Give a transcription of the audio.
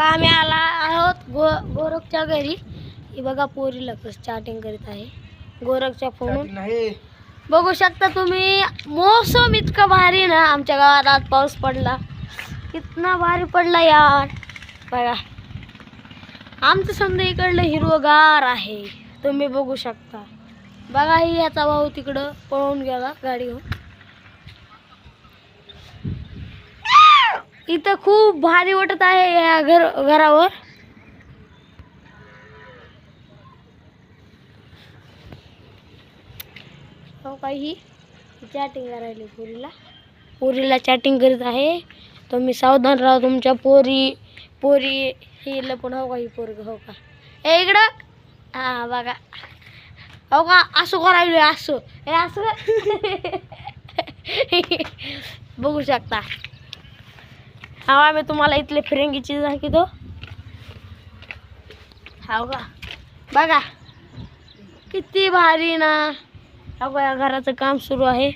आम्ही आला आहोत गोरखच्या घरी. ही बघा पोरीला कसं चॅटिंग करीत आहे गोरखच्या फोनून. बघू शकता तुम्ही, मौसम इतका भारी ना. आमच्या गावात आज पाऊस पडला, कितना भारी पडला यार. बघा आमचं समजा इकडलं हिरवगार आहे, तुम्ही बघू शकता. बघा ही याचा भाऊ तिकडं पळून गेला गाडी घेऊन. इथं खूप भारी वाटत आहे या घरावर. हो काही चॅटिंग करायला पोरीला चॅटिंग करीत आहे. तुम्ही सावधान राहा, तुमच्या पोरी ही लपून. हो का ही पोरग, हो का ए इकडं. हा बघा हो का असं करायलो, असं हे असं बघू शकता. हा आम्ही तुम्हाला इथले फिरंगीची दाखवतो. हो का बघा किती भारी ना. हो का या घराचं काम सुरू आहे.